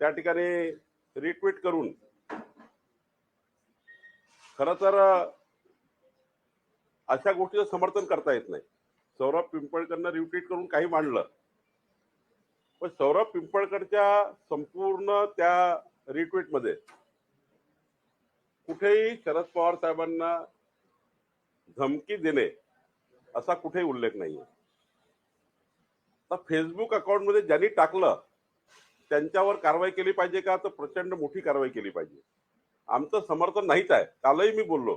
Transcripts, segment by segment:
त्या ठिकाणी रिट्विट करून खरं तर अशा गोष्टीचं समर्थन करता येत नाही. सौरभ पिंपळकरनं रिट्विट करून काही मांडलं, पण सौरभ पिंपळकरच्या संपूर्ण त्या रिट्विटमध्ये कुठेही शरद पवार साहेबांना धमकी देणे असा कुठेही उल्लेख नाहीये. तर फेसबुक अकाउंटमध्ये ज्यांनी टाकलं त्यांच्यावर कारवाई केली पाहिजे का, तर प्रचंड मोठी कारवाई केली पाहिजे. आमचं समर्थन नाहीच आहे. कालही मी बोललो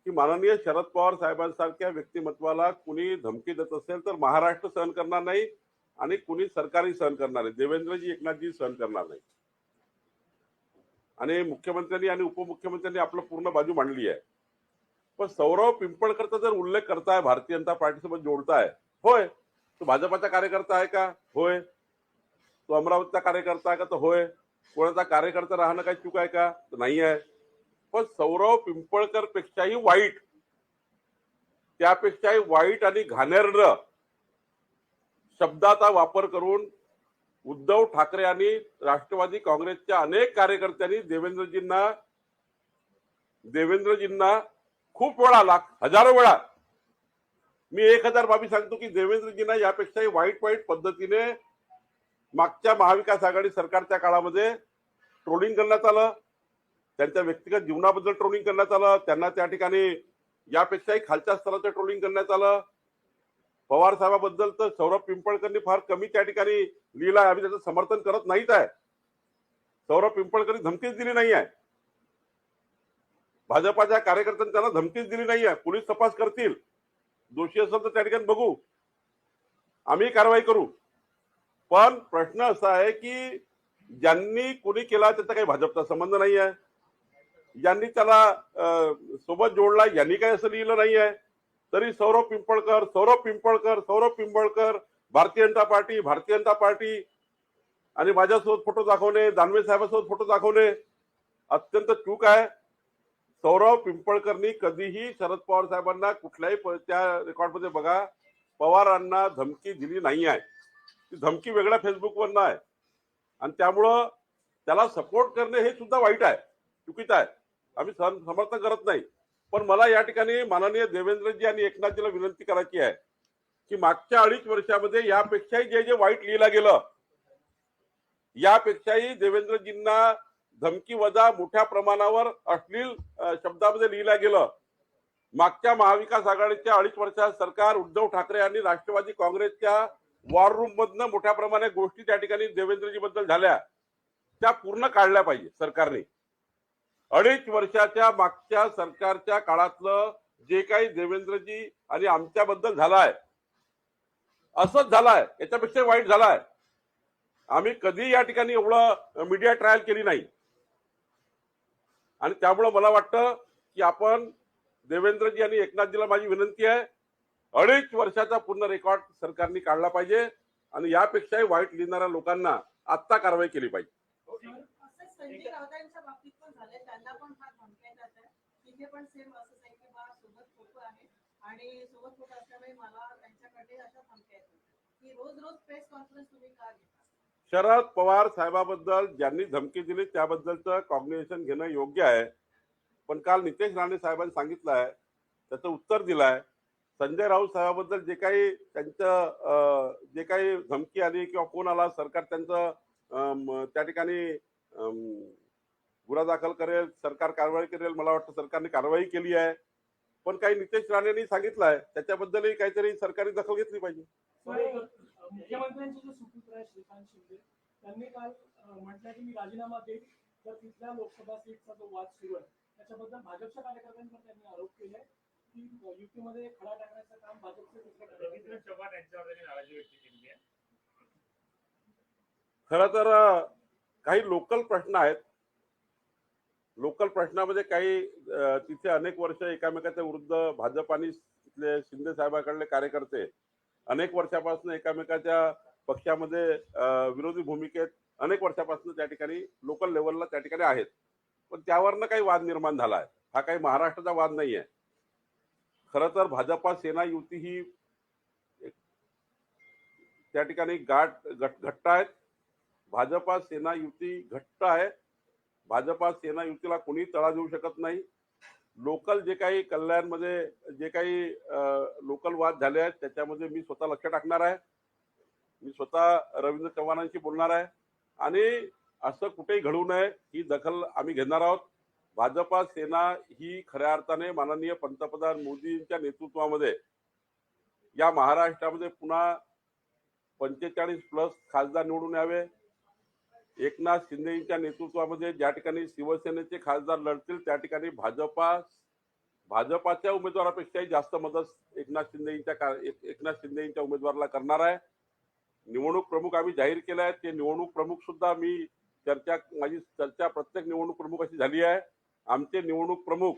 की माननीय शरद पवार साहेबांसारख्या व्यक्तिमत्वाला कुणी धमकी देत असेल तर महाराष्ट्र सहन करणार नाही आणि कुणी सरकारही सहन करणार नाही. देवेंद्रजी एकनाथजी सहन करणार नाही. आणि मुख्यमंत्र्यांनी आणि उपमुख्यमंत्र्यांनी आपलं पूर्ण बाजू मांडली आहे. पण सौरभ पिंपळकरचा जर उल्लेख करताय, भारतीय जनता पार्टीसोबत जोडताय, होय तो भाजपाचा कार्यकर्ता आहे का? होय. तो अमरावतीचा कार्यकर्ता आहे का? तर होय. कोणाचा कार्यकर्ता राहणं काही चूक आहे का? तर नाही आहे. पण सौरभ पिंपळकर पेक्षाही वाईट, त्यापेक्षाही वाईट आणि घाणेरडं शब्दाचा वापर करून उद्धव ठाकरे आणि राष्ट्रवादी काँग्रेसच्या अनेक कार्यकर्त्यांनी देवेंद्रजींना खूप वेळा, हजारो वेळा, मी 1000 बाबी सांगतो की देवेंद्रजींना यापेक्षाही वाईट पद्धतीने मागच्या महाविकास आघाडी सरकारच्या काळामध्ये ट्रोलिंग करण्यात आलं. त्यांच्या व्यक्तिगत जीवनाबद्दल ट्रोलिंग करण्यात आलं. त्यांना त्या ठिकाणी यापेक्षाही खालच्या स्तराचं ट्रोलिंग करण्यात आलं. पवार साहेबाबद्दल तर सौरभ पिंपळकरनी फार कमी त्या ठिकाणी लिहिलं आहे. आम्ही त्याचं समर्थन करत नाहीत आहे. सौरभ पिंपळकरनी धमकीच दिली नाही आहे. भाजपाच्या कार्यकर्त्यांनी त्यांना धमकीच दिली नाही आहे. पोलीस तपास करतील, दोषी असेल तर त्या ठिकाणी बघू, आम्ही कारवाई करू. पण प्रश्न असा आहे की ज्यांनी कोणी केला त्याचा काही भाजपचा संबंध नाही आहे. ज्यांनी त्याला सोबत जोडला यांनी काही असं लिहिलं नाही आहे. तरी सौरभ पिंपळकर, भारतीय जनता पार्टी आणि माझ्यासोबत फोटो दाखवणे, दानवे साहेबांसोबत फोटो दाखवणे अत्यंत चूक आहे. सौरभ पिंपळकरनी कधीही शरद पवार साहेबांना कुठल्याही त्या रेकॉर्डमध्ये बघा, पवारांना धमकी दिली नाही आहे. ती धमकी वेगळ्या फेसबुकवर नाही, आणि त्यामुळं त्याला सपोर्ट करणे हे सुद्धा वाईट आहे, चुकीचं आहे. आम्ही समर्थन करत नाही. पण मला या ठिकाणी माननीय देवेंद्रजी आणि एकनाथजीला विनंती करायची आहे की मागच्या 2.5 वर्षामध्ये यापेक्षाही जे वाईट लिहिलं गेलं, यापेक्षाही देवेंद्रजींना धमकी वजा मोठ्या प्रमाणावर अश्लील शब्दामध्ये लिहिलं गेलं. मागच्या महाविकास आघाडीच्या 2.5 वर्षात सरकार उद्धव ठाकरे आणि राष्ट्रवादी काँग्रेसच्या वॉर रूम मधनं मोठ्या प्रमाणात गोष्टी त्या ठिकाणी देवेंद्रजी बद्दल झाल्या, त्या पूर्ण काढल्या पाहिजे सरकारने. 2.5 वर्षाच्या मागच्या सरकारच्या काळातलं जे काही देवेंद्रजी आणि आमच्याबद्दल झालाय, असंच झालाय, याच्यापेक्षा वाईट झालाय. आम्ही कधी या ठिकाणी एवढं मीडिया ट्रायल केली नाही. आणि त्यामुळे मला वाटतं की आपण देवेंद्रजी आणि एकनाथजीला माझी विनंती आहे, 2.5 वर्षाचा पूर्ण रेकॉर्ड सरकारने काढला पाहिजे आणि यापेक्षाही वाईट लिहिणाऱ्या लोकांना आत्ता कारवाई केली पाहिजे. संजय राऊतांच्या बाबतीत पण झालंय, त्यांना पण फार धमक्या येतात आहे. तिथे पण सेम असंच आहे की बा सोबत फोटो आहे आणि सोबत फोटो असल्यामुळे मला त्यांच्याकडे अशा धमक्या येतात की रोज प्रेस कॉन्फरन्स तुम्ही का घेता. शरद पवार साहेबाबद्दल ज्यांनी धमकी दिली त्याबद्दलचं कॉग्निशन घेणं योग्य आहे. पण काल नितेश राणे साहेबांनी सांगितलं आहे, त्याचं उत्तर दिलंय. संजय राऊत साहेबाबद्दल जे काही त्यांचं जे काही धमकी आली किंवा फोन आला, सरकार त्यांचं त्या ठिकाणी गुन्हा दाखल करेल, सरकार कारवाई करेल. मला वाटतं सरकारने कारवाई केली आहे. पण काही नितेश राणेंनी सांगितलंय त्याच्याबद्दलही काहीतरी सरकारी दखल घेतली पाहिजे. मुख्यमंत्र्यांचे जे सुपुत्र आहे श्रीकांत शिंदे, त्यांनी काल म्हटलं की मी राजीनामा देईन तर तिथल्या लोकसभा सीटचा जो वाद सुरू आहे त्याच्याबद्दल भाजपच्या कार्यकर्त्यांवर त्यांनी आरोप केले की युतीमध्ये खडा टाकण्याचं काम भाजपचे रवींद्र चव्हाण यांच्यावर त्यांनी नाराजी व्यक्त केली आहे. खरं तर काही लोकल प्रश्न आहेत. लोकल प्रश्नामध्ये काही तिथे अनेक वर्ष एकामेकाच्या विरुद्ध भाजप आणि तिथले शिंदे साहेबांकडले कार्यकर्ते अनेक वर्षापासून एकामेकाच्या पक्षामध्ये विरोधी भूमिकेत अनेक वर्षापासून त्या ठिकाणी लोकल लेवलला त्या ठिकाणी आहेत. पण त्यावरनं काही वाद निर्माण झाला आहे. हा काही महाराष्ट्राचा वाद नाही आहे. खरं तर भाजपा सेना युती ही त्या ठिकाणी घट्ट आहेत. भाजपा सेना युती घट्ट आहे. भाजपा सेना युतीला कोणी तडा देऊ शकत नाही. लोकल जे काही कल्याणमध्ये जे काही लोकल वाद झाले आहेत त्याच्यामध्ये मी स्वतः लक्ष टाकणार आहे. मी स्वतः रवींद्र चव्हाणांशी बोलणार आहे आणि असं कुठेही घडू नये ही दखल आम्ही घेणार आहोत. भाजपा सेना ही खऱ्या अर्थाने माननीय पंतप्रधान मोदींच्या नेतृत्वामध्ये या महाराष्ट्रामध्ये पुन्हा 45+ खासदार निवडून यावे. एकनाथ शिंदेच्या नेतृत्वामध्ये ज्या ठिकाणी शिवसेनेचे खासदार लढतील त्या ठिकाणी भाजपाच्या उमेदवारापेक्षाही जास्त मदत एकनाथ शिंदेच्या उमेदवाराला करणार आहे. निवडणूक प्रमुख आम्ही जाहीर केले आहेत. ते निवडणूक प्रमुख सुद्धा माझी चर्चा प्रत्येक निवडणूक प्रमुखाशी झाली आहे. आमचे निवडणूक प्रमुख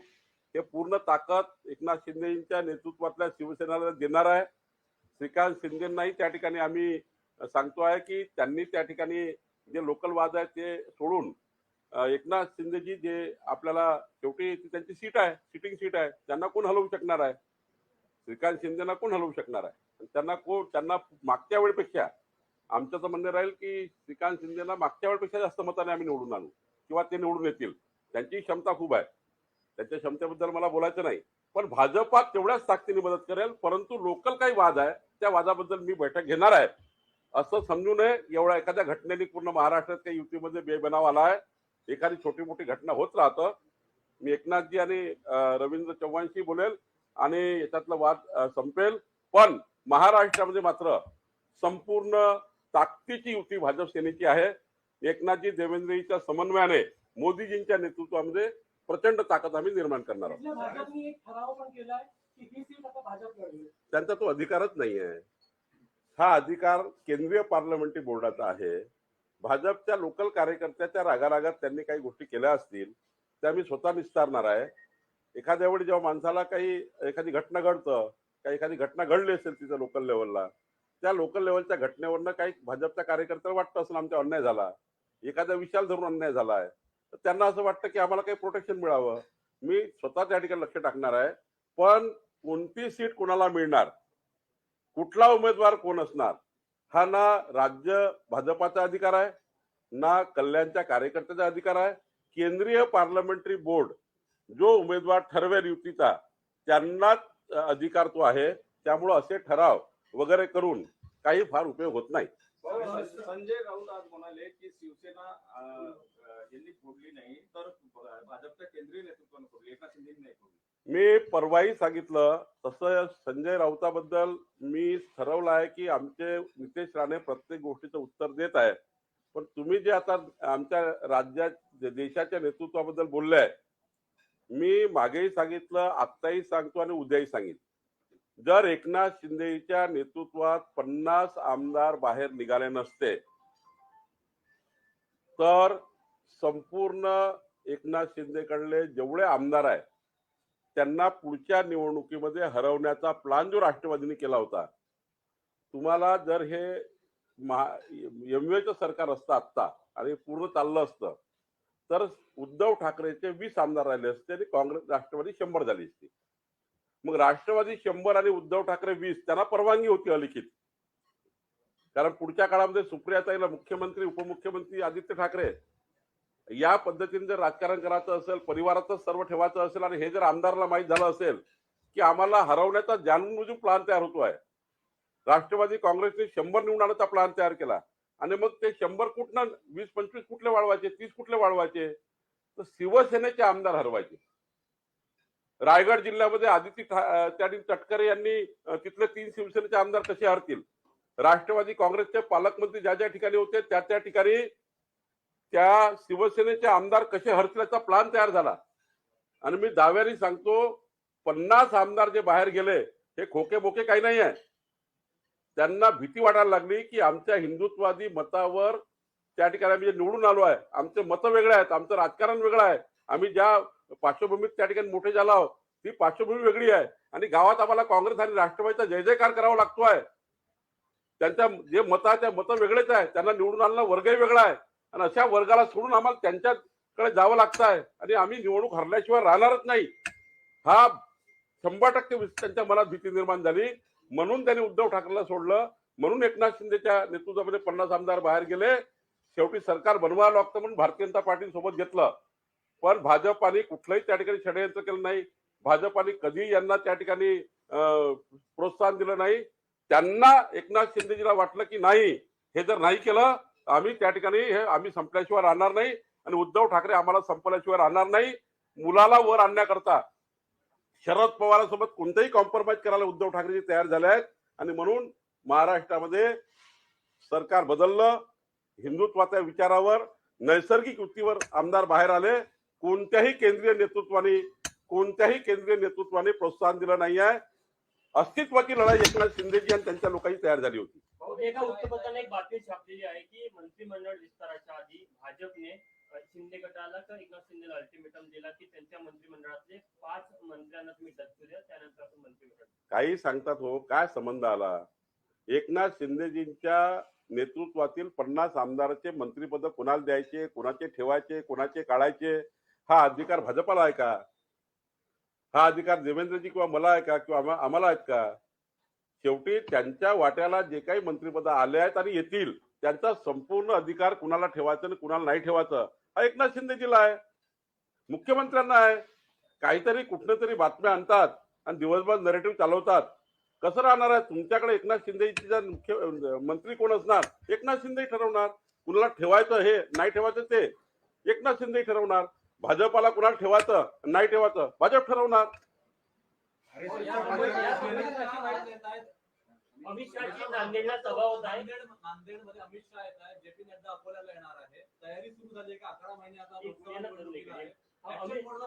हे पूर्ण ताकद एकनाथ शिंदेच्या नेतृत्वातल्या शिवसेनेला देणार आहे. श्रीकांत शिंदेंनाही त्या ठिकाणी आम्ही सांगतो आहे की त्यांनी त्या ठिकाणी जे लोकल वाद आहे ते सोडून एकनाथ शिंदेजी जे आपल्याला शेवटी त्यांची सीट आहे, सिटिंग सीट आहे, त्यांना कोण हलवू शकणार आहे? श्रीकांत शिंदेना कोण हलवू शकणार आहे? त्यांना मागच्या वेळेपेक्षा आमचं तर म्हणणं राहील की श्रीकांत शिंदेना मागच्या वेळेपेक्षा जास्त मताने आम्ही निवडून आणू किंवा ते निवडून येतील. त्यांची क्षमता खूप आहे. त्यांच्या क्षमतेबद्दल मला बोलायचं नाही. पण भाजपा तेवढ्याच ताकदीने मदत करेल. परंतु लोकल काही वाद आहे त्या वादाबद्दल मी बैठक घेणार आहे असं समजू नये. एवढ्या एखाद्या घटनेने पूर्ण महाराष्ट्रात काही युतीमध्ये बेबनाव आला आहे. एखादी छोटी मोठी घटना होत राहतं. मी एकनाथजी आणि रवींद्र चव्हाणशी बोलेल आणि याच्यातला वाद संपेल. पण महाराष्ट्रामध्ये मात्र संपूर्ण ताकदीची युती भाजप सेनेची आहे. एकनाथजी देवेंद्रजीच्या समन्वयाने मोदीजींच्या नेतृत्वामध्ये प्रचंड ताकद आम्ही निर्माण करणार आहोत. इथल्या भाजपने एक ठराव पण केलाय की ही सीट आता भाजप लढवेल. त्यांचा तो अधिकारच नाही आहे. हा अधिकार केंद्रीय पार्लमेंटरी बोर्डाचा आहे. भाजपच्या लोकल कार्यकर्त्याच्या रागारागात त्यांनी काही गोष्टी केल्या असतील त्या मी स्वतः निस्तारणार आहे. एखाद्या वेळी जेव्हा माणसाला एखादी घटना घडतं, एखादी घटना घडली असेल तिथं लोकल लेवलला, त्या लोकल लेवलच्या घटनेवरनं काही भाजपच्या कार्यकर्त्याला वाटतं असेल आमचा अन्याय झाला, एखाद्या विषयाला धरून अन्याय झाला आहे, तर त्यांना असं वाटतं की आम्हाला काही प्रोटेक्शन मिळावं. मी स्वतः त्या ठिकाणी लक्ष टाकणार आहे. पण कोणती सीट कोणाला मिळणार, कुठला उमेदवार कोण असणार, हा ना राज्य भाजपाचा अधिकार आहे ना कल्याणच्या कार्यकर्त्याचा अधिकार आहे. केंद्रीय पार्लमेंटरी बोर्ड जो उमेदवार ठरवेल युतीचा त्यांनाच अधिकार तो आहे. त्यामुळे असे ठराव वगैरे करून काही फार उपयोग होत नाही. संजय राऊत आज म्हणाले की शिवसेना यांनी फोडली नाही तर भाजपच्या केंद्रीय नेतृत्वाने फोडली, एकनाथ शिंदेनी नाही फोडली. मी परवाही सांगितलं तसं संजय राऊताबद्दल मी ठरवलं आहे की आमचे नितेश राणे प्रत्येक गोष्टीचं उत्तर देत आहे. पण तुम्ही जे आता आमच्या राज्यात देशाच्या नेतृत्वाबद्दल बोलले आहे, मी मागेही सांगितलं, आत्ताही सांगतो आणि उद्याही सांगितलं, जर एकनाथ शिंदेच्या नेतृत्वात 50 आमदार बाहेर निघाले नसते तर संपूर्ण एकनाथ शिंदेकडले जेवढे आमदार आहेत त्यांना पुढच्या निवडणुकीमध्ये हरवण्याचा प्लान जो राष्ट्रवादीने केला होता, तुम्हाला जर हे एमवेचं सरकार असतं आत्ता आणि पूर्ण चाललं असतं तर उद्धव ठाकरेचे 20 आमदार राहिले असते आणि काँग्रेस राष्ट्रवादी 100 झाली असती. मग राष्ट्रवादी 100 आणि उद्धव ठाकरे 20 त्यांना परवानगी होती अलिखित. कारण पुढच्या काळामध्ये सुप्रियाताईला मुख्यमंत्री उपमुख्यमंत्री आदित्य ठाकरे या पद्धतीने जर राजकारण करायचं असेल, परिवारातच सर्व ठेवायचं असेल आणि हे जर आमदाराला माहीत झालं असेल की आम्हाला हरवण्याचा जाणून प्लान तयार होतो आहे, राष्ट्रवादी काँग्रेसने 100 निवडून आणण्याचा प्लान तयार केला आणि मग ते 100 कुठनं 20-25 कुठले वाढवायचे, 30 कुठले वाढवायचे, तर शिवसेनेचे आमदार हरवायचे. रायगड जिल्ह्यामध्ये आदिती तटकरे यांनी तिथले 3 शिवसेनेचे आमदार कसे हरतील? राष्ट्रवादी काँग्रेसचे पालकमंत्री ज्या ज्या ठिकाणी होते त्या ठिकाणी त्या शिवसेनेचे आमदार कसे हरतील याचा प्लान तयार झाला. आणि मी दाव्याने सांगतो 50 आमदार जे बाहेर गेले हे खोके बोके काही नाही आहे. त्यांना भीती वाटायला लागली की आमच्या हिंदुत्ववादी मतावर त्या ठिकाणी आम्ही निवडून आलो आहे, आमचे मतं वेगळे आहेत, आमचं राजकारण वेगळं आहे, आम्ही ज्या पार्श्वभूमीत त्या ठिकाणी मोठे झालो आहोत ती पार्श्वभूमी वेगळी आहे आणि गावात आम्हाला काँग्रेस आणि राष्ट्रवादीचा जय जयकार करावा लागतो आहे. त्यांच्या जे मत आहे त्या मतं वेगळेच आहे, त्यांना निवडून आणणं वर्गही वेगळा आहे आणि अशा वर्गाला सोडून आम्हाला त्यांच्याकडे जावं लागतं आहे आणि आम्ही निवडणूक हरल्याशिवाय राहणारच नाही. हा 100% त्यांच्या मनात भीती निर्माण झाली. म्हणून त्यांनी उद्धव ठाकरेला सोडलं. म्हणून एकनाथ शिंदेच्या नेतृत्वामध्ये 50 आमदार बाहेर गेले. शेवटी सरकार बनवावं लागतं म्हणून भारतीय जनता पार्टी सोबत घेतलं. पण भाजपाने कुठलंही त्या ठिकाणी षडयंत्र केलं नाही. भाजपाने कधी यांना त्या ठिकाणी प्रोत्साहन दिलं नाही. त्यांना एकनाथ शिंदेजीला वाटलं की नाही, हे जर नाही केलं आम्ही त्या ठिकाणी हे आम्ही संपल्याशिवाय राहणार नाही आणि उद्धव ठाकरे आम्हाला संपल्याशिवाय राहणार नाही. मुलाला वर आणण्याकरता शरद पवारांसोबत कोणतेही कॉम्प्रोमाइज करायला उद्धव ठाकरे तयार झाले आहेत. आणि म्हणून महाराष्ट्रामध्ये सरकार बदललं. हिंदुत्वाच्या विचारावर नैसर्गिक युतीवर आमदार बाहेर आले. कोणत्याही केंद्रीय नेतृत्वाने प्रोत्साहन दिलं नाही आहे. अस्तित्वाची लढाई एकनाथ शिंदेजी आणि त्यांच्या लोकांनी तयार झाली होती. एका वृत्तपत्राने एक बातमी छापलेली आहे की मंत्रिमंडळ विस्ताराच्या आधी भाजपने शिंदे गटाला तर एकनाथ शिंदेला अल्टिमेटम दिला की त्यांच्या मंत्रिमंडळातले 5 मंत्र्यांना तुम्ही डच्चू द्या, त्यानंतर आपण मंत्रिमंडळ. काही सांगतात हो, काय संबंध आला? एकनाथ शिंदेजींच्या नेतृत्वातील 50 आमदाराचे मंत्रिपद कोणाला द्यायचे, कोणाचे ठेवायचे, कोणाचे काढायचे, हा अधिकार भाजपाला आहे का? हा अधिकार देवेंद्रजी किंवा मला आहे का, किंवा आम्हाला आहेत का? शेवटी त्यांच्या वाट्याला जे काही मंत्रिपद आले आहेत आणि येतील त्यांचा संपूर्ण अधिकार कुणाला ठेवायचं आणि कुणाला नाही ठेवायचं हा एकनाथ शिंदेजीला आहे, मुख्यमंत्र्यांना आहे. काहीतरी कुठल्या तरी बातम्या आणतात आणि दिवसभर नरेटिव्ह चालवतात. कसं राहणार आहे? तुमच्याकडे एकनाथ शिंदेजीचा मुख्य मंत्री कोण असणार? एकनाथ शिंदे ठरवणार. कुणाला ठेवायचं हे नाही ठेवायचं ते एकनाथ शिंदे ठरवणार. भाजपाला कुणाला ठेवायचं नाही ठेवायचं भाजप ठरवणार. अमित शहाची नांदेडला सभा होत आहे. नांदेडमध्ये अमित शहा येत आहे, जेपी नड्डा अकोल्याला येणार आहे. तयारी सुरू झाली का? 11 महिने आता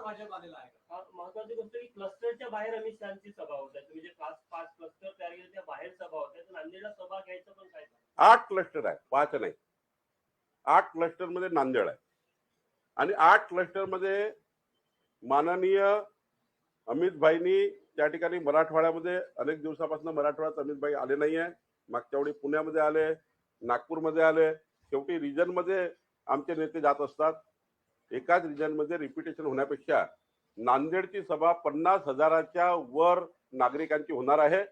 भाजप आलेला आहे. महत्वाची गोष्ट की क्लस्टरच्या बाहेर अमित शहाची सभा होत आहे. तुम्ही जे 5 क्लस्टर तयार केले त्या बाहेर सभा होत आहे. नांदेडला सभा घ्यायचं पण काय? 8 क्लस्टर आहे, 5 नाही. 8 क्लस्टर मध्ये नांदेड आहे आणि 8 क्लस्टर मध्ये माननीय अमित भाईंनी त्या ठिकाणी मराठवाड्यामध्ये अनेक दिवसापासून मराठवाड्यात अमित भाई आले नाही आहे. मागच्या वेळी पुण्यामध्ये आले, नागपूरमध्ये आले. शेवटी रिजन मध्ये आमचे नेते जात असतात. एकाच रिजन मध्ये रिपिटेशन होण्यापेक्षा नांदेडची सभा 50,000च्या वर नागरिकांची होणार आहे.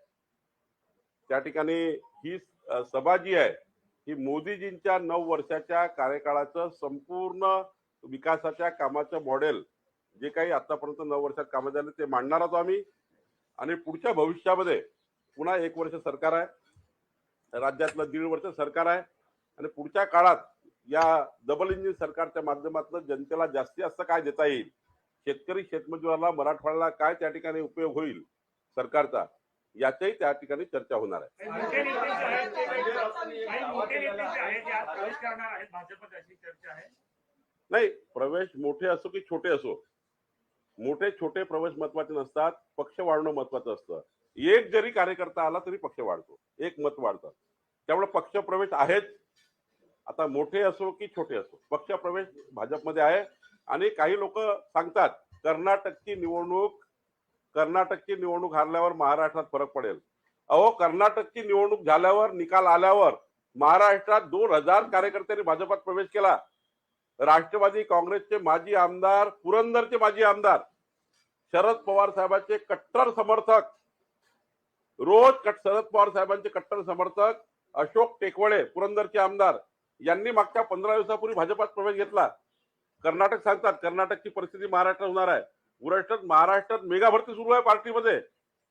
त्या ठिकाणी ही सभा जी आहे ही मोदीजींच्या 9 वर्षाच्या कार्यकाळाचं संपूर्ण विकासाच्या कामाचं मॉडेल जे काही आतापर्यंत 9 वर्षात कामं झाले ते मांडणार आहोत आम्ही. आणि पुढच्या भविष्यामध्ये पुन्हा 1 वर्ष सरकार आहे, राज्यातलं 1.5 वर्ष सरकार आहे आणि पुढच्या काळात या डबल इंजिन सरकारच्या माध्यमातून जनतेला जास्त काय देता येईल, शेतकरी शेतमजुराला मराठवाड्याला काय त्या ठिकाणी उपयोग होईल सरकारचा, याच्याही त्या ठिकाणी चर्चा होणार आहे. नाही, प्रवेश मोठे असो की छोटे असो, मोठे छोटे प्रवेश महत्वाचे नसतात. पक्ष वाढणं महत्वाचं असतं. एक जरी कार्यकर्ता आला तरी पक्ष वाढतो, एक मत वाढतं. त्यामुळे पक्ष प्रवेश आहेच. आता मोठे असो की छोटे असो पक्ष प्रवेश भाजपमध्ये आहे. आणि काही लोक सांगतात कर्नाटकची निवडणूक हारल्यावर महाराष्ट्रात फरक पडेल. अहो, कर्नाटकची निवडणूक झाल्यावर निकाल आल्यावर महाराष्ट्रात 2000 कार्यकर्त्यांनी भाजपात प्रवेश केला. राष्ट्रवादी काँग्रेसचे माजी आमदार, पुरंदरचे माजी आमदार, शरद पवार साहेबांचे कट्टर समर्थक, शरद पवार साहेबांचे कट्टर समर्थक अशोक टेकवडे, पुरंदरचे आमदार, यांनी मागच्या 15 दिवसापूर्वी भाजपात प्रवेश घेतला. कर्नाटक सांगतात कर्नाटकची परिस्थिती महाराष्ट्रात होणार आहे. महाराष्ट्रात मेगा भरती सुरू आहे पार्टीमध्ये.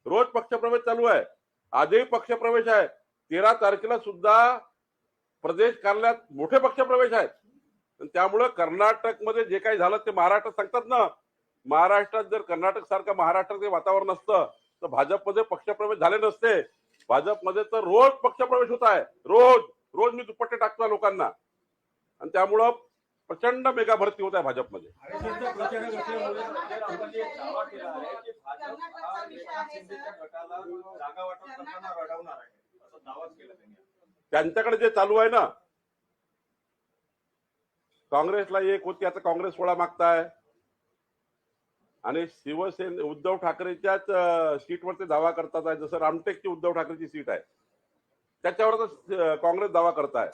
रोज पक्षप्रवेश चालू आहे. आजही पक्षप्रवेश आहे. 13 तारखेला सुद्धा प्रदेश कार्यालयात मोठे पक्षप्रवेश आहेत. त्यामुळे कर्नाटकमध्ये जे काही झालं ते महाराष्ट्रात सांगतात ना. महाराष्ट्रात जर कर्नाटक सारखं महाराष्ट्रात वातावरण असतं तर भाजपमध्ये पक्षप्रवेश झाले नसते. भाजपमध्ये तर रोज पक्षप्रवेश होत आहे. रोज मी दुपट्टे टाकतो लोकांना आणि त्यामुळं प्रचंड मेगा भरती होत आहे भाजपमध्ये. त्यांच्याकडे जे चालू आहे ना, काँग्रेसला 1 होती, आता काँग्रेस 16 मागताय आणि शिवसेना उद्धव ठाकरेच्याच सीटवर ते दावा करतात आहे. जसं रामटेकची उद्धव ठाकरेची सीट आहे त्याच्यावर काँग्रेस दावा करताय.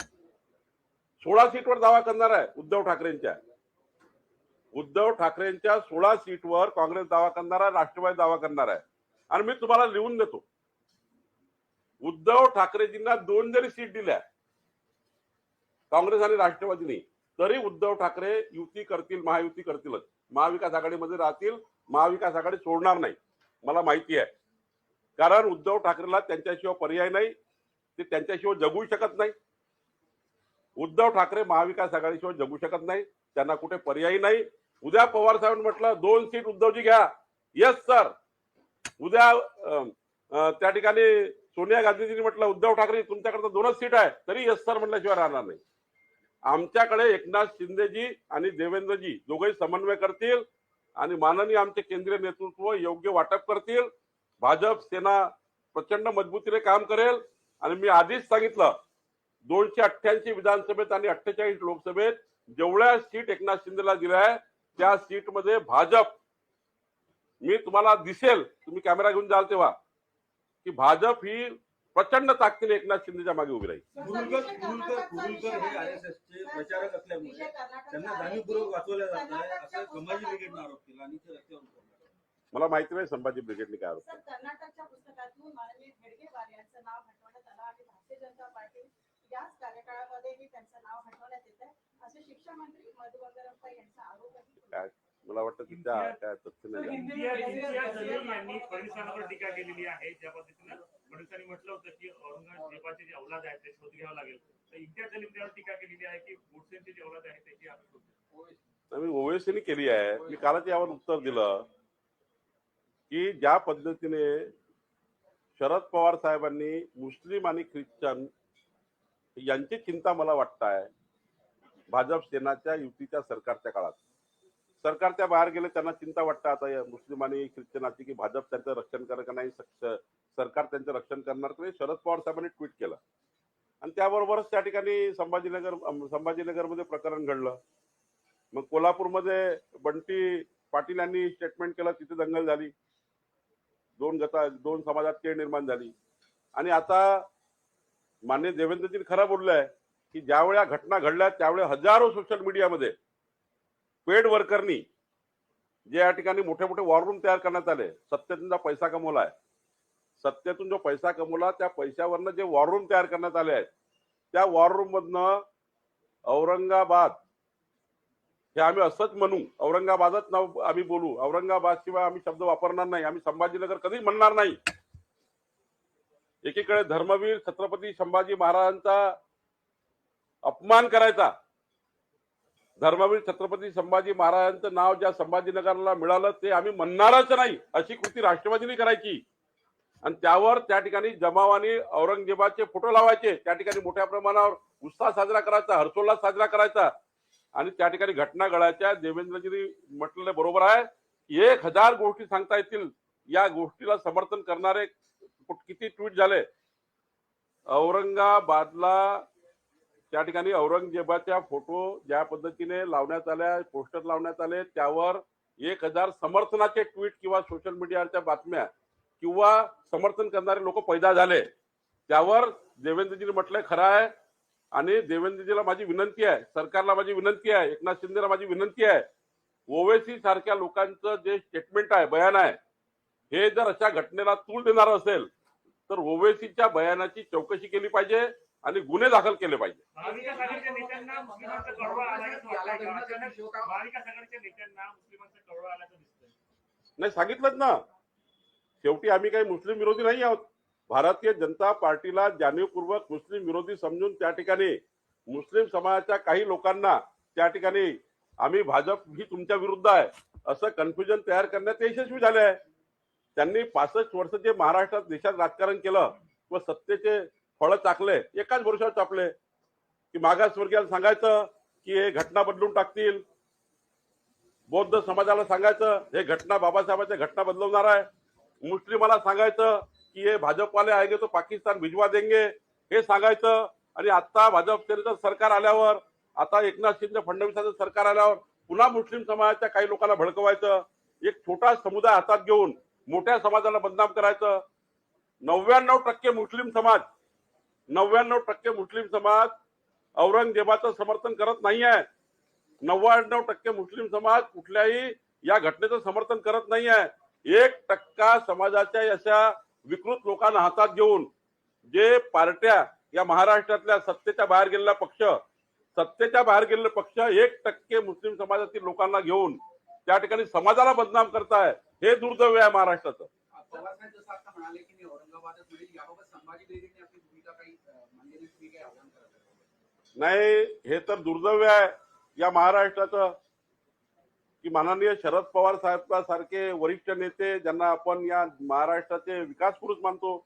16 सीटवर दावा करणार आहे उद्धव ठाकरेंच्या 16 सीटवर काँग्रेस दावा करणार आहे, राष्ट्रवादी दावा करणार आहे. आणि मी तुम्हाला लिहून देतो, उद्धव ठाकरेजींना 2 जरी सीट दिल्या काँग्रेस आणि राष्ट्रवादीने, तरी उद्धव ठाकरे युती करतील, महायुती करतीलच, महाविकास आघाडीमध्ये राहतील, महाविकास आघाडी सोडणार नाही, मला माहिती आहे. कारण उद्धव ठाकरेला त्यांच्याशिवाय पर्याय नाही, ते त्यांच्याशिवाय जगू शकत नाही. उद्धव ठाकरे महाविकास आघाडीशिवाय जगू शकत नाही, त्यांना कुठे पर्याय नाही. उद्या पवार साहेबांनी म्हटलं 2 सीट उद्धवजी घ्या, येस सर. उद्या त्या ठिकाणी सोनिया गांधीजींनी म्हटलं उद्धव ठाकरे तुमच्याकडे 2च सीट आहे, तरी येस सर म्हटल्याशिवाय राहणार नाही. आमच्याकडे एकनाथ शिंदेजी आणि देवेंद्रजी दोघेही समन्वय करतील आणि माननीय आमचे केंद्रीय नेतृत्व योग्य वाटप करतील. भाजप सेना प्रचंड मजबूतीने काम करेल. आणि मी आधीच सांगितलं 288 विधानसभेत आणि 48 लोकसभेत जेवढ्या सीट एकनाथ शिंदेला दिल्या आहे त्या सीटमध्ये भाजप, मी तुम्हाला दिसेल, तुम्ही कॅमेरा घेऊन जाल तेव्हा, की भाजप ही प्रचंड ताकदीने एकनाथ शिंदेच्या मागे उभी राहील. कुरुलकर हे आरएसएसचे प्रचारक असल्यामुळे त्यांना जाणीवपूर्वक वाचवलं जात आहे असं संभाजी ब्रिगेडनं आरोप केला आणि ते रस्त्यावर उतरले. मला माहिती नाही संभाजी ब्रिगेडने काय आरोप. सर, कर्नाटकच्या पुस्तकातून माननीय हेडगेवार यांचं नाव हटवण्यात आलं आणि भारतीय जनता पार्टी याच कार्यकाळामध्येही त्यांचं नाव हटवण्यात येत आहे असे शिक्षण मंत्री मधु बंगारप्पा यांचा आरोप आहे. मला वाटतं की त्या काय तथ्य नाही. इम्तियाज जलील यांनी फडणवीसांवर टीका केलेली आहे. ज्या पद्धतीने फडणवीसांनी म्हटलं होतं की औरंगजेबाचे जे औलाद आहेत ते शोध घ्यावं लागेल, तर इम्तियाज जलील त्यावर टीका केलेली आहे की गोडसेंचे जे औलाद आहेत त्याची आम्ही शोध. मी ओवेसीने केली आहे. मी कालच यावर उत्तर दिलं की ज्या पद्धतीने शरद पवार साहेबांनी मुस्लिम आणि ख्रिश्चन यांची चिंता मला वाटत आहे भाजप सेनाच्या युतीच्या सरकारच्या काळात. सरकारच्या बाहेर गेले त्यांना चिंता वाटतं आता या मुस्लिम आणि ख्रिश्चनाची की भाजप त्यांचं रक्षण करेल का नाही, सरकार त्यांचं रक्षण करणार का नाही. शरद पवार साहेबांनी ट्विट केलं आणि त्याबरोबरच त्या ठिकाणी संभाजीनगरमध्ये प्रकरण घडलं. मग कोल्हापूरमध्ये बंटी पाटील यांनी स्टेटमेंट केलं, तिथे दंगल झाली, दोन समाजात तेढ निर्माण झाली. आणि आता माननीय देवेंद्रजी खरं बोललंय की ज्या वेळा घटना घडल्या त्यावेळी हजारो सोशल मीडियामध्ये पेड वर्करनी जे या ठिकाणी मोठे मोठे वॉर रूम तयार करण्यात आले, सत्तेतून जो पैसा कमवला आहे, सत्तेतून जो पैसा कमवला त्या पैशावरनं जे वॉर रूम तयार करण्यात आले आहेत त्या वॉर रूम मधनं औरंगाबाद हे आम्ही असंच म्हणू, औरंगाबादच नाव आम्ही बोलू, औरंगाबाद शिवाय आम्ही शब्द वापरणार नाही, आम्ही संभाजीनगर कधीच म्हणणार नाही. एकीकडे धर्मवीर छत्रपती संभाजी महाराजांचा अपमान करायचा, धर्मवीर छत्रपती संभाजी महाराजांचं नाव ज्या संभाजीनगरला मिळालं ते आम्ही म्हणणारच नाही अशी कृती राष्ट्रवादीने करायची. आणि त्यावर त्या ठिकाणी जमावाने औरंगजेबाचे फोटो लावायचे, त्या ठिकाणी मोठ्या प्रमाणावर उत्साह साजरा करायचा, हर्षोल्लास साजरा करायचा आणि त्या ठिकाणी घटना घडायच्या. देवेंद्रजींनी म्हटलेलं बरोबर आहे, 1000 गोष्टी सांगता येतील, या गोष्टीला समर्थन करणारे किती ट्विट झाले. औरंगाबादला त्या ठिकाणी औरंगजेबाच्या फोटो ज्या पद्धतीने लावण्यात आल्या, पोस्टर लावण्यात आले, त्यावर 1000 समर्थनाचे ट्विट किंवा सोशल मीडियाच्या बातम्या किंवा समर्थन करणारे लोक पैदा झाले. त्यावर देवेंद्रजींनी म्हटलंय खरं आहे. आणि देवेंद्रजीला माझी विनंती आहे, सरकारला माझी विनंती आहे, एकनाथ शिंदेला माझी विनंती आहे, ओवेसी सारख्या लोकांचं जे स्टेटमेंट आहे, बयान आहे, हे जर अशा घटनेला तूल देणार असेल तर ओवेसीच्या बयानाची चौकशी केली पाहिजे आणि गुन्हे दाखल केले पाहिजे. महाविकास आघाडीच्या नेत्यांना मुस्लिमांचा कळवा आल्याचं वाटतंय का? अचानक महाविकास आघाडीच्या नेत्यांना मुस्लिमांचा कळवा आल्याचं दिसतंय. नाही, सांगितलंच ना, शेवटी आम्ही काही मुस्लिम विरोधी नाही आहोत. भारतीय जनता पार्टीला जाणीवपूर्वक मुस्लिम विरोधी समजून त्या ठिकाणी मुस्लिम समाजाच्या काही लोकांना त्या ठिकाणी आम्ही भाजप ही तुमच्या विरुद्ध आहे असं कन्फ्युजन तयार करण्यात यशस्वी झाले आहे. त्यांनी 65 वर्ष जे महाराष्ट्रात देशात राजकारण केलं व सत्तेचे फळं चाकले, एकाच वर्षावर चापले की मागासवर्गीयाला सांगायचं की हे घटना बदलून टाकतील, बौद्ध समाजाला सांगायचं हे घटना बाबासाहेबांच्या घटना बदलवणार आहे, मुस्लिमाला सांगायचं की हे भाजपवाले आएंगे तो पाकिस्तान भिजवा देंगे हे सांगायचं. आणि आता भाजप सेनेचं सरकार आल्यावर, आता एकनाथ शिंदे फडणवीसांचं सरकार आल्यावर पुन्हा मुस्लिम समाजाच्या काही लोकांना भडकवायचं, एक छोटा समुदाय हातात घेऊन मोठ्या समाजाला बदनाम करायचं. 99% मुस्लिम समाज 99% मुस्लिम समाज औरंगजेबाचं समर्थन करत नाही आहे. 99% मुस्लिम समाज कुठल्याही या घटनेचं समर्थन करत नाही आहे. 1% समाजाच्या अशा विकृत लोकांना हातात घेऊन जे पार्ट्या या महाराष्ट्रातल्या सत्तेच्या बाहेर गेलेला पक्ष सत्तेच्या बाहेर गेलेले पक्ष 1% मुस्लिम समाजातील लोकांना घेऊन त्या ठिकाणी समाजाला बदनाम करताय, हे दुर्दैव आहे महाराष्ट्राचं. पवारसाहेब जसं आता म्हणाले की मी औरंगाबादच मिळेल, याबाबत संभाजी ब्रिगेडने आपली भूमिका काही मांडलेली, तुम्ही काही आव्हान करत आहे? नाही, हे तर दुर्दैव आहे या महाराष्ट्राचं की माननीय शरद पवार साहेबांसारखे वरिष्ठ नेते, ज्यांना आपण या महाराष्ट्राचे विकास पुरुष मानतो,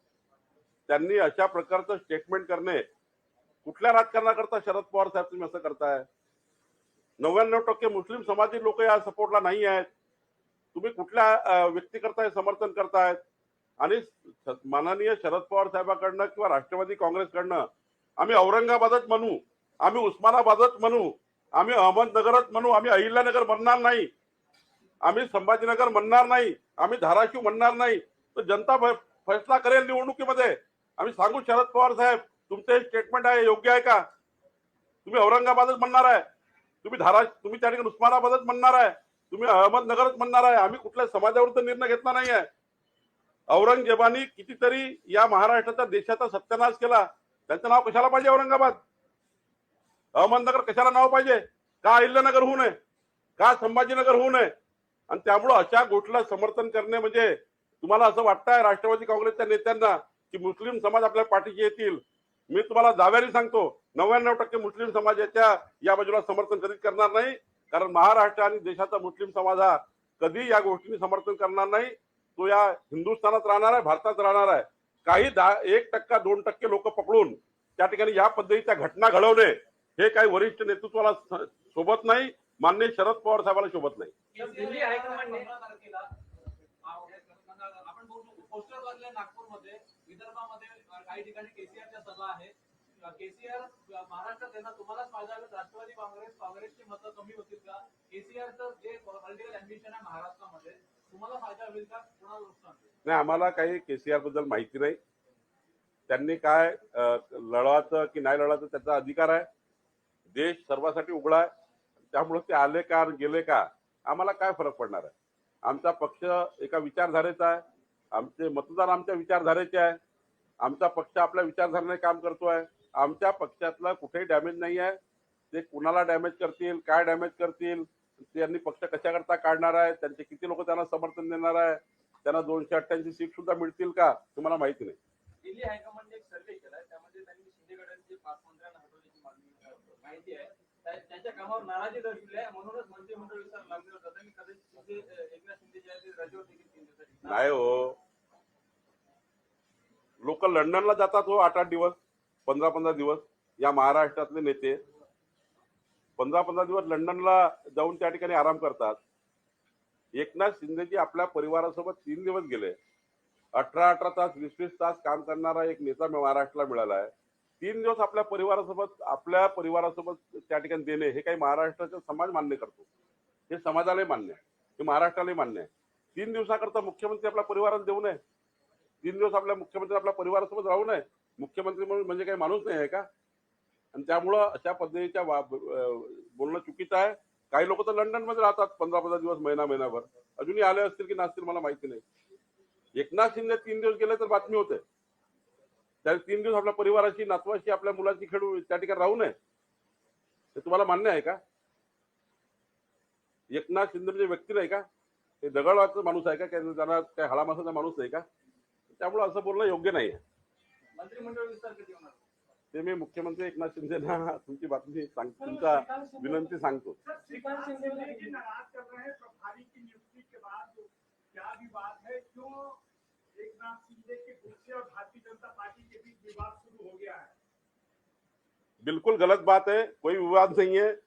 त्यांनी अशा प्रकारचं स्टेटमेंट करणे. कुठल्या राजकारणाकरता शरद पवार साहेब तुम्ही असं करताय? 99% मुस्लिम समाजी लोक या सपोर्टला नाही आहेत. तुम्ही कुठल्या व्यक्तीकरता हे समर्थन करतायत? आणि माननीय शरद पवार साहेबांकडनं किंवा राष्ट्रवादी काँग्रेसकडनं आम्ही औरंगाबादच म्हणू, आम्ही उस्मानाबादच म्हणू, आम्ही अहमदनगरच म्हणू, आम्ही अहिल्यानगर म्हणणार नाही, आम्ही संभाजीनगर म्हणणार नाही, आम्ही धाराशिव म्हणणार नाही, तर जनता फैसला करेल निवडणुकीमध्ये. आम्ही सांगू शरद पवार साहेब, तुमचे स्टेटमेंट आहे योग्य आहे का? तुम्ही औरंगाबादच म्हणणार आहे, तुम्ही त्या ठिकाणी उस्मानाबादच म्हणणार आहे, तुम्ही अहमदनगरच म्हणणार आहे. आम्ही कुठल्या समाजावर निर्णय घेतला नाही आहे. औरंगजेबानी कितीतरी या महाराष्ट्राचा देशाचा सत्यानाश केला, त्यांचं नाव कशाला पाहिजे औरंगाबाद? अहमदनगर कशाला नाव पाहिजे? का अहिल्यानगर होऊ नये? का संभाजीनगर होऊ नये? आणि त्यामुळं अशा गोष्टीला समर्थन करणे म्हणजे, तुम्हाला असं वाटतंय राष्ट्रवादी काँग्रेसच्या नेत्यांना की मुस्लिम समाज आपल्या पाठीशी येतील? मी तुम्हाला दाव्याने सांगतो, 99% मुस्लिम समाजाच्या या बाजूला समर्थन कधीच करणार नाही. कारण महाराष्ट्र आणि देशाचा मुस्लिम समाज हा कधी या गोष्टींनी समर्थन करणार नाही. तो या हिंदुस्थानात राहणार आहे, भारतात राहणार आहे. काही 1%, 2% लोक पकडून त्या ठिकाणी या पद्धतीच्या घटना घडवणे, हे काही वरिष्ठ नेतृत्वाला सोबत नाही, माननीय शरद पवार साहेबांना सोबत नाही. दिल्ली हायकमांडने 15 तारखेला आपण बघू पोस्टर वाजले नागपूरमध्ये, विदर्भामध्ये काही ठिकाणी केसीआरच्या सभा आहे. केसीआर महाराष्ट्रात येणार, तुम्हालाच फायदा होईल. राष्ट्रवादी काँग्रेसची मतं कमी होतील का? केसीआरचं जे पॉलिटिकल अँबिशन आहे महाराष्ट्रामध्ये, तुम्हाला फायदा होईल का? कोणाला नुकसान होईल? नाही, आम्हाला काही केसीआर बद्दल माहिती नाही. त्यांनी काय लढवायचं की नाही लढवायचं त्याचा अधिकार आहे. देश सर्वांसाठी उघडा आहे. त्यामुळे ते आले का गेले का आम्हाला काय फरक पडणार आहे? आमचा पक्ष एका विचारधारेचा आहे, आमचे मतदार आमच्या विचारधारेचे आहे, आमचा पक्ष आपल्या विचारधारेने काम करतोय. आमच्या पक्षातला कुठेही डॅमेज नाही आहे. ते कुणाला डॅमेज करतील, काय डॅमेज करतील, त्यांनी पक्ष कशाकरता काढणार आहे, त्यांचे किती लोक त्यांना समर्थन देणार आहे, त्यांना 288 सीट सुद्धा मिळतील का, तुम्हाला माहिती नाही. दिल्ली हायकमांडने एक सर्वे केलाय, त्यामध्ये त्यांनी शिंदे गटाचे 5 मंत्र्यांना हटवण्याची माहिती आहे. त्यांच्या कामावर नाराजी दर्शवली आहे, म्हणूनच मंत्रिमंडळ विस्तार लागलेला होता. आणि कदाचित एकनाथ शिंदे जे आहेत ते राज्यावर देखील 3 दिवसाची नाही हो, लोक लंडनला जातात हो 8-8 दिवस, 15-15 दिवस. या महाराष्ट्रातले नेते 15-15 दिवस लंडनला जाऊन त्या ठिकाणी आराम करतात. एकनाथ शिंदेजी आपल्या परिवारासोबत 3 दिवस गेले. 18-18 तास 20-20 तास काम करणारा एक नेता महाराष्ट्राला मिळाला आहे. 3 दिवस आपल्या परिवारासोबत त्या ठिकाणी देणे, हे काही महाराष्ट्राचा समाज मान्य करतो? हे समाजालाही मान्य आहे, हे महाराष्ट्रालाही मान्य आहे. 3 दिवसाकरता मुख्यमंत्री आपल्या परिवाराला देऊ नये? 3 दिवस आपल्या मुख्यमंत्री आपल्या परिवारासोबत राहू नये? मुख्यमंत्री म्हणजे काही माणूस नाही आहे का? आणि त्यामुळं अशा पद्धतीच्या बोलणं चुकीचं आहे. काही लोक तर लंडनमध्ये राहतात 15-15 दिवस, महिनाभर. अजूनही आले असतील की नसतील मला माहिती नाही. एकनाथ शिंदे 3 दिवस गेले तर बातमी होते. त्या 3 दिवस आपल्या परिवाराशी, नातवाशी, आपल्या मुलाची खेळू त्या ठिकाणी राहू नये? हे तुम्हाला मान्य आहे का? एकनाथ शिंदे म्हणजे व्यक्ती नाही का? ते दगडवाचा माणूस आहे का? त्यांना काय हळामासाचा माणूस नाही का? त्यामुळे असं बोलणं योग्य नाही आहे. मंत्रिमंडळ विस्तार कधी होणार? ते मी मुख्यमंत्री एकनाथ शिंदेना तुमची बातमी तुमचा विनंती सांगतो. श्रीकांत शिंदे ने नाराज कर रहे हैं प्रभारी की नियुक्ति के बाद, क्या भी बात है, क्यों एकनाथ शिंदे के गुट से और भारतीय जनता पार्टी के बीच विवाद शुरू हो गया है? बिल्कुल गलत बात है, कोई विवाद नहीं है.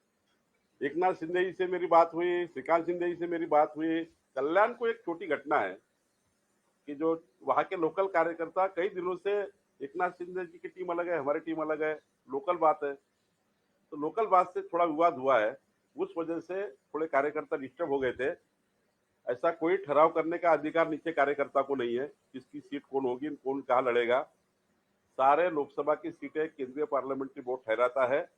एकनाथ शिंदे जी से मेरी बात हुई, श्रीकांत शिंदे जी से मेरी बात हुई. कल्याण को एक छोटी घटना है कि जो वहाँ के लोकल कार्यकर्ता कई दिनों से, एकनाथ शिंदे जी की टीम अलग है, हमारी टीम अलग है, लोकल बात है, तो लोकल बात से थोड़ा विवाद हुआ है. उस वजह से थोड़े कार्यकर्ता डिस्टर्ब हो गए थे. ऐसा कोई ठहराव करने का अधिकार नीचे कार्यकर्ता को नहीं है, किसकी सीट कौन होगी, कौन कहाँ लड़ेगा. सारे लोकसभा की सीटें केंद्रीय पार्लियामेंट्री बोर्ड ठहराता है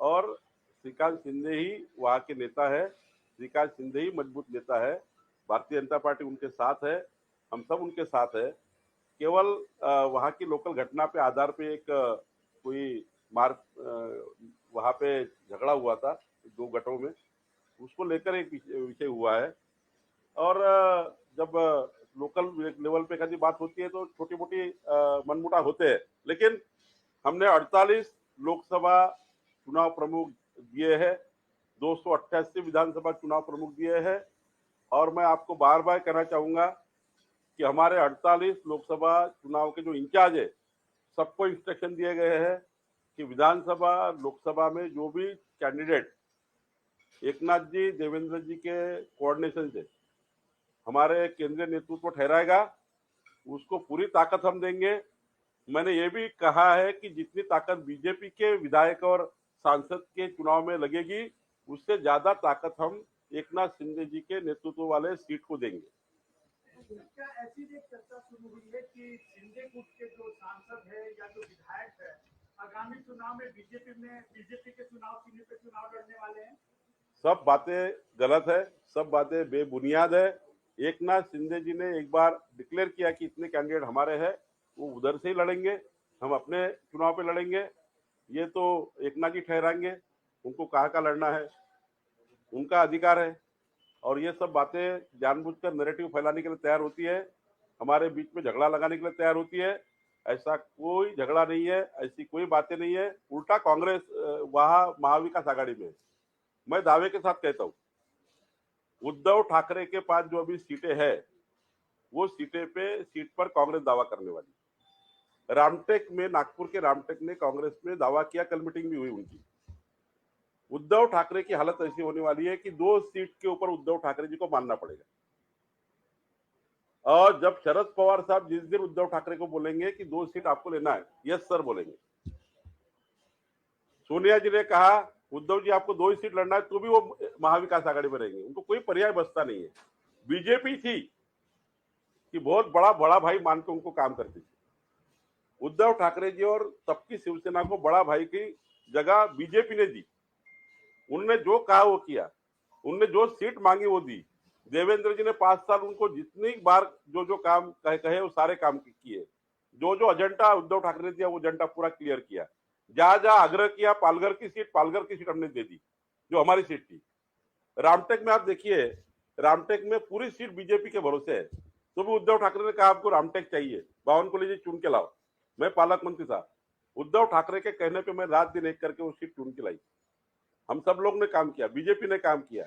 और श्रीकांत शिंदे ही वहाँ के नेता है. श्रीकांत शिंदे ही मजबूत नेता है. भारतीय जनता पार्टी उनके साथ है, हम सब उनके साथ है. केवल वहाँ की लोकल घटना पे आधार पे एक कोई वहां पे झगड़ा हुआ था 2 गठों में, उसको लेकर एक विषय हुआ है। और जब लोकल लेवल पे कभी बात होती है तो छोटी मोटी मनमुटाव होते हैं, लेकिन हमने 48 लोकसभा चुनाव प्रमुख दिए हैं, 288 विधानसभा चुनाव प्रमुख दिए हैं। और मैं आपको बार बार कहना चाहूंगा कि हमारे 48 लोकसभा चुनाव के जो इंचार्ज है, सबको इंस्ट्रक्शन दिए गए हैं कि विधानसभा लोकसभा में जो भी कैंडिडेट एकनाथ जी देवेंद्र जी के कोऑर्डिनेशन से हमारे केंद्रीय नेतृत्व ठहराएगा, उसको पूरी ताकत हम देंगे। मैंने ये भी कहा है कि जितनी ताकत बीजेपी के विधायक और सांसद के चुनाव में लगेगी, उससे ज्यादा ताकत हम एकनाथ शिंदे जी के नेतृत्व वाले सीट को देंगे। क्या ऐसी भी एक चर्चा शुरू हुई है कि शिंदे गुट के जो सांसद है या जो विधायक है आगामी चुनाव में बीजेपी के चुनाव चिन्ह पे चुनाव लड़ने वाले हैं? सब बातें गलत है, सब बातें बेबुनियाद है। एकनाथ शिंदे जी ने एक बार डिक्लेयर किया कि इतने कैंडिडेट हमारे हैं, वो उधर से ही लड़ेंगे, हम अपने चुनाव पे लड़ेंगे। ये तो एकनाथ जी ठहराएंगे, उनको कहाँ का लड़ना है, उनका अधिकार है। और ये सब बातें जानबूझकर नैरेटिव फैलाने के लिए तैयार होती है, हमारे बीच में झगड़ा लगाने के लिए तैयार होती है। ऐसा कोई झगड़ा नहीं है, ऐसी कोई बातें नहीं है। उल्टा कांग्रेस वहां महाविकास आघाड़ी में, मैं दावे के साथ कहता हूँ, उद्धव ठाकरे के पास जो अभी सीटें हैं, वो सीट पर कांग्रेस दावा करने वाली। रामटेक में, नागपुर के रामटेक में कांग्रेस ने दावा किया, कल मीटिंग भी हुई उनकी। उद्धव ठाकरे की हालत ऐसी होने वाली है कि 2 सीट के ऊपर उद्धव ठाकरे जी को मानना पड़ेगा। और जब शरद पवार साहब जिस दिन उद्धव ठाकरे को बोलेंगे कि 2 सीट आपको लेना है, यस सर बोलेंगे। सोनिया जी ने कहा उद्धव जी आपको 2 ही सीट लड़ना है, तो भी वो महाविकास आघाड़ी में रहेंगे, उनको कोई पर्याय बचता नहीं है। बीजेपी थी कि बहुत बड़ा भाई मान के उनको काम करती थी। उद्धव ठाकरे जी और सबकी शिवसेना को बड़ा भाई की जगह बीजेपी ने दी। उनने जो कहा वो किया, उनने जो सीट मांगी वो दी। देवेंद्र जी ने 5 साल उनको जितनी बार जो काम कहे वो सारे काम किए। जो एजेंडा उद्धव ठाकरे ने दिया वो एजेंडा पूरा क्लियर किया। जहां आग्रह किया पालघर की सीट हमने दे दी, जो हमारी सीट थी। रामटेक में आप देखिए, रामटेक में पूरी सीट बीजेपी के भरोसे है, तो भी उद्धव ठाकरे ने कहा आपको रामटेक चाहिए, बावनकुळे जी चुन के लाओ। मैं पालक मंत्री था, उद्धव ठाकरे के कहने पे मैं रात दिन एक करके वो सीट चुन के लाई। हम सब लोग ने काम किया, बीजेपी ने काम किया।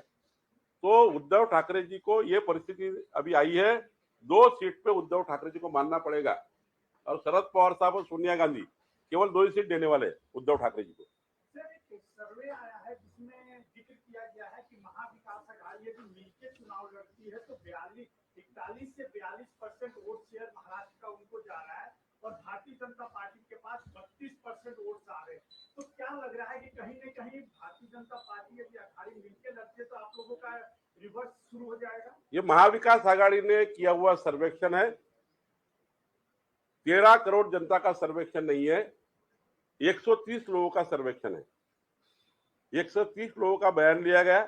तो उद्धव ठाकरे जी को ये परिस्थिति अभी आई है, 2 सीट पे उद्धव ठाकरे जी को मानना पड़ेगा। और शरद पवार साहब और सोनिया गांधी केवल 2 ही सीट देने वाले उद्धव ठाकरे जी को। सर एक सर्वे आया है जिसमें जिक्र किया गया है कि महाविकास आघाड़ी यदि मिलकर चुनाव लड़ती है तो 41 से 42% वोट शेयर महाराष्ट्र का उनको जा रहा है और भारतीय जनता पार्टी के पास 32% वोट आ रहे हैं। तो क्या लग रहा है कि कहीं न कहीं भारतीय जनता पार्टी यदि अघाड़ी मिलकर लड़ती है तो आप लोगों का रिवर्स शुरू हो जाएगा? ये महाविकास आघाड़ी ने किया हुआ सर्वेक्षण है, 13 करोड़ जनता का सर्वेक्षण नहीं है, 130 लोगों का सर्वेक्षण है। 130 लोगों का बयान लिया गया,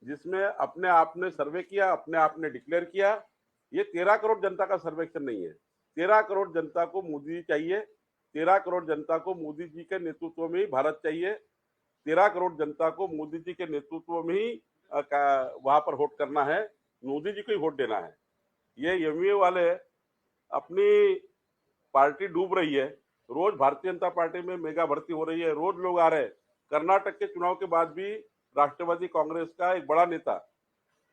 जिसमें अपने आप ने सर्वे किया, अपने आप ने डिक्लेयर किया। ये 13 करोड़ जनता का सर्वेक्षण नहीं है। 13 करोड़ जनता को मोदी जी चाहिए, 13 करोड़ जनता को मोदी जी के नेतृत्व में ही भारत चाहिए, 13 करोड़ जनता को मोदी जी के नेतृत्व में ही वहां पर वोट करना है, मोदी जी को ही वोट देना है। ये एमवीए वाले अपनी पार्टी डूब रही है, रोज भारतीय जनता पार्टी में मेगा भर्ती हो रही है, रोज लोग आ रहे हैं। कर्नाटक के चुनाव के बाद भी राष्ट्रवादी कांग्रेस का एक बड़ा नेता,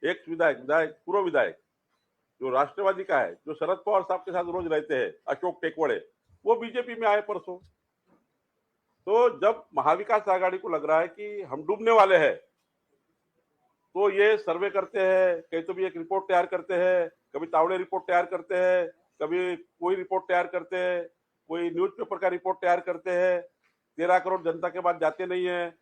एक विधायक पूर्व विधायक जो राष्ट्रवादी का है, जो शरद पवार साहब के साथ रोज रहते हैं, अशोक टेकवड़े, वो बीजेपी में आए परसों। तो जब महाविकास आघाड़ी को लग रहा है कि हम डूबने वाले हैं, तो ये सर्वे करते हैं, कहीं तो भी एक रिपोर्ट तैयार करते हैं, कभी तावड़े रिपोर्ट तैयार करते हैं, कभी कोई रिपोर्ट तैयार करते हैं, कोई न्यूज़पेपर का रिपोर्ट तैयार करते हैं। 13 करोड़ जनता के पास जाते नहीं है,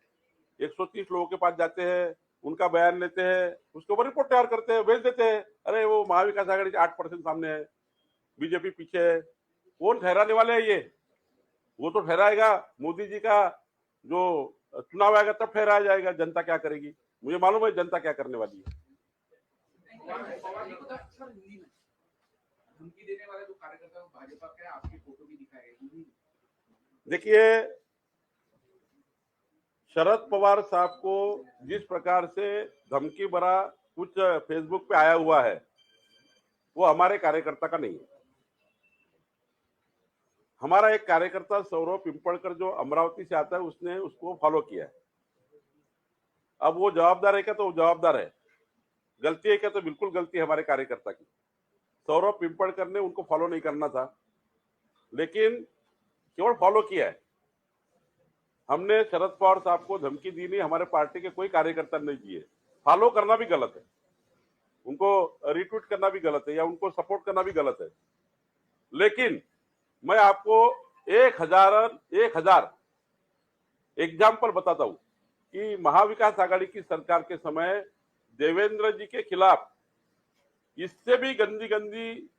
130 लोगों के पास जाते हैं, उनका बयान लेते हैं, उसके ऊपर रिपोर्ट तैयार करते हैं, भेज देते हैं। अरे वो महाविकास आघाड़ी 8% सामने है, बीजेपी पीछे है। कौन ठहराने वाले है ये? वो तो ठहराएगा मोदी जी का जो चुनाव आएगा, तब ठहराया जाएगा जनता क्या करेगी। मुझे मालूम है जनता क्या करने वाली है। धमकी देने वाले जो कार्यकर्ता भाजपा के, आपके फोटो भी दिखाए गए। देखिए, शरद पवार साहब को जिस प्रकार से धमकी भरा कुछ फेसबुक पे आया हुआ है वो हमारे कार्यकर्ता का नहीं है। हमारा एक कार्यकर्ता सौरव पिंपलकर जो अमरावती से आता है उसने उसको फॉलो किया है। अब वो जवाबदार है क्या तो वो जवाबदार है, गलती है क्या तो बिल्कुल गलती है हमारे कार्यकर्ता की। सौरव पिंपलकर ने उनको फॉलो नहीं करना था लेकिन केवल फॉलो किया है। हमने शरद पवार साहब को धमकी दी नहीं, हमारे पार्टी के कोई कार्यकर्ता नहीं दिए। फॉलो करना भी गलत है, उनको रिट्वीट करना भी गलत है या उनको सपोर्ट करना भी गलत है। लेकिन मैं आपको 1000 एग्जाम्पल बताता हूं कि महाविकास आघाड़ी की सरकार के समय देवेंद्र जी के खिलाफ इससे भी गंदी गंदी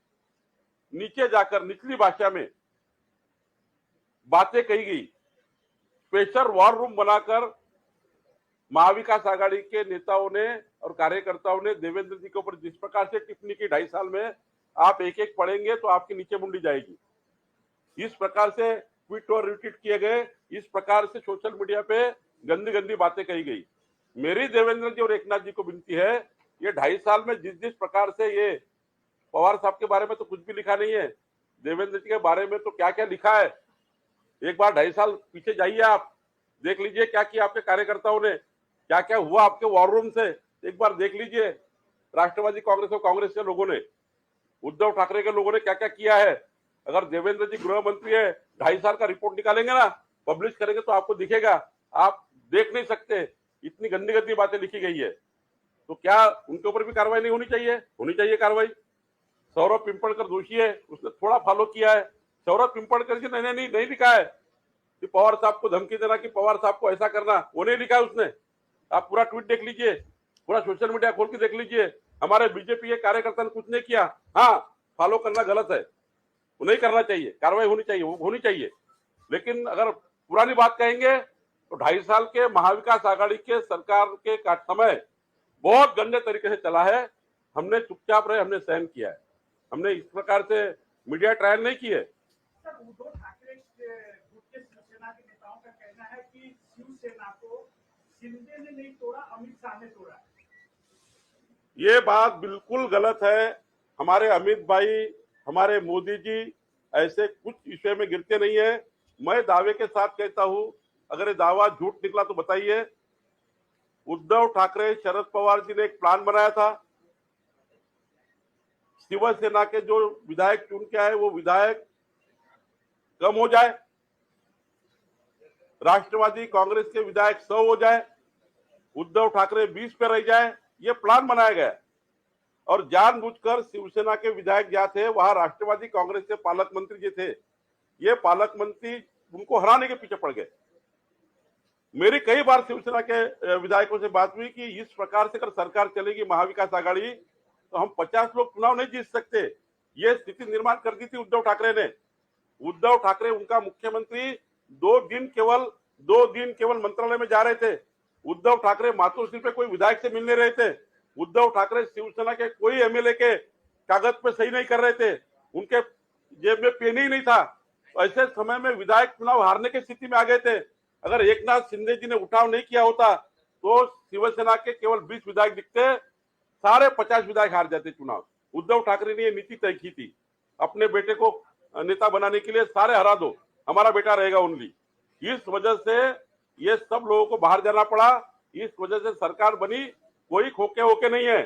नीचे जाकर निचली भाषा में बातें कही गई। स्पेशल वॉर रूम बनाकर महाविकास आघाड़ी के नेताओं ने और कार्यकर्ताओं ने देवेंद्र जी के ऊपर जिस प्रकार से टिप्पणी की 2.5 साल में, आप एक एक पढ़ेंगे तो आपकी नीचे मुंडी जाएगी। इस प्रकार से ट्वीट और रिट्वीट किए गए, इस प्रकार से सोशल मीडिया पे गंदी गंदी बातें कही गई। मेरी देवेंद्र जी और एकनाथ जी को विनती है, ये 2.5 साल में जिस प्रकार से ये पवार साहब के बारे में तो कुछ भी लिखा नहीं है, देवेंद्र जी के बारे में तो क्या क्या लिखा है। एक बार 2.5 साल पीछे जाइए, आप देख लीजिए क्या किया आपके कार्यकर्ताओं ने, क्या क्या हुआ आपके वॉर रूम से। एक बार देख लीजिए राष्ट्रवादी कांग्रेस और कांग्रेस के लोगों ने, उद्धव ठाकरे के लोगों ने क्या क्या किया है। अगर देवेंद्र जी गृह मंत्री है, 2.5 साल का रिपोर्ट निकालेंगे ना, पब्लिश करेंगे तो आपको दिखेगा। आप देख नहीं सकते, इतनी गंदी गंदी बातें लिखी गई है। तो क्या उनके ऊपर भी कार्रवाई नहीं होनी चाहिए? होनी चाहिए कार्रवाई। सौरव पिंपलकर दोषी है, उसने थोड़ा फॉलो किया है। सौरव पिंपलकर जी ने नहीं लिखा है कि पवार साहब को धमकी देना, कि पवार साहब को ऐसा करना, वो नहीं लिखा है उसने। आप पूरा ट्वीट देख लीजिए, पूरा सोशल मीडिया खोल के देख लीजिए। हमारे बीजेपी के कार्यकर्ता ने कुछ नहीं किया। हाँ, फॉलो करना गलत है, वो नहीं करना चाहिए, कार्रवाई होनी चाहिए, वो होनी चाहिए। लेकिन अगर पुरानी बात कहेंगे तो 2.5 साल के महाविकास आघाड़ी के सरकार के समय बहुत गंदे तरीके से चला है। हमने चुपचाप रहे, हमने सहन किया है। हमने इस प्रकार से मीडिया ट्रायल नहीं की है। सर, उद्धव ठाकरे गुट के शिवसेना के नेताओं का कहना है कि शिवसेना को शिंदे ने नहीं तोड़ा, अमित शाह ने तोड़ा। ये बात बिल्कुल गलत है। हमारे अमित भाई, हमारे मोदी जी ऐसे कुछ विषय में गिरते नहीं है। मैं दावे के साथ कहता हूं, अगर ये दावा झूठ निकला तो बताइए। उद्धव ठाकरे, शरद पवार जी ने एक प्लान बनाया था, शिवसेना के जो विधायक चुन के आए वो विधायक कम हो जाए, राष्ट्रवादी कांग्रेस के विधायक 100 हो जाए, उद्धव ठाकरे 20 पे रह जाए। ये प्लान बनाया गया और जानबूझकर शिवसेना के विधायक क्या थे, वहां राष्ट्रवादी कांग्रेस के पालक मंत्री जी थे, ये पालक मंत्री उनको हराने के पीछे पड़ गए। मेरी कई बार शिवसेना के विधायकों से बात हुई कि इस प्रकार से अगर सरकार चलेगी महाविकास आघाड़ी तो हम 50 लोग चुनाव नहीं जीत सकते। ये स्थिति निर्माण कर दी थी उद्धव ठाकरे ने। उद्धव ठाकरे, उनका मुख्यमंत्री 2 दिन केवल मंत्रालय में जा रहे थे। उद्धव ठाकरे मातोश्री पे कोई विधायक से मिलने रहे थे। उद्धव ठाकरे शिवसेना के कोई एमएलए के कागज पे सही नहीं कर रहे थे, उनके जेब में पेन ही नहीं था। ऐसे समय में विधायक चुनाव हारने की स्थिति में आ गए थे। अगर एकनाथ शिंदे जी ने उठाव नहीं किया होता तो शिवसेना के केवल 20 विधायक दिखते, सारे 50 विधायक हार जाते चुनाव। उद्धव ठाकरे ने ये नीति तय की थी, अपने बेटे को नेता बनाने के लिए सारे हरा दो, हमारा बेटा रहेगा ओनली। इस वजह से ये सब लोगों को बाहर जाना पड़ा, इस वजह से सरकार बनी। कोई खोके होके नहीं है,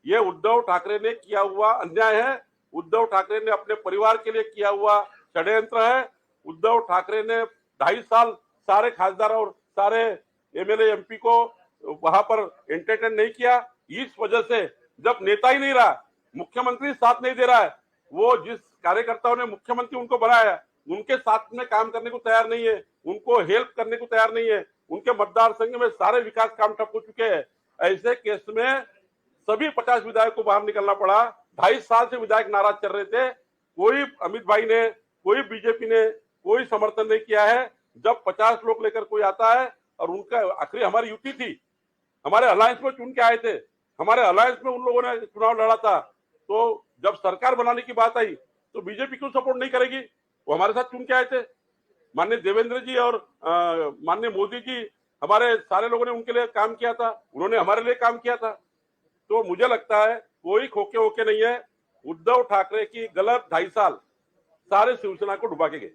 ये उद्धव ठाकरे ने किया हुआ अन्याय है। उद्धव ठाकरे ने अपने परिवार के लिए किया हुआ षड्यंत्र है। उद्धव ठाकरे ने 2.5 साल सारे खासदार और सारे एमएलए एमपी को वहां पर एंटरटेन नहीं किया। इस वजह से जब नेता ही नहीं रहा, मुख्यमंत्री साथ नहीं दे रहा है, वो जिस कार्यकर्ताओं ने मुख्यमंत्री उनको बनाया उनके साथ में काम करने को तैयार नहीं है, उनको हेल्प करने को तैयार नहीं है। उनके मतदार संघ में सारे विकास काम ठप हो चुके हैं। ऐसे केस में सभी 50 विधायक को बाहर निकलना पड़ा। 2.5 साल से विधायक नाराज चल रहे थे, कोई अमित भाई ने, कोई बीजेपी ने कोई समर्थन नहीं किया है। जब 50 लोग लेकर कोई आता है और उनका आखिरी हमारी यूटी थी, हमारे अलायंस में चुन के आए थे, हमारे अलायंस में उन लोगों ने चुनाव लड़ा था, तो जब सरकार बनाने की बात आई तो बीजेपी क्यों सपोर्ट नहीं करेगी? वो हमारे साथ चुन के आए थे। माननीय देवेंद्र जी और माननीय मोदी जी हमारे सारे लोगों ने उनके लिए काम किया था, उन्होंने हमारे लिए काम किया था। तो मुझे लगता है कोई खोके होके नहीं है। उद्धव ठाकरे की गलत 2.5 साल सारे शिवसेना को डुबा के गए।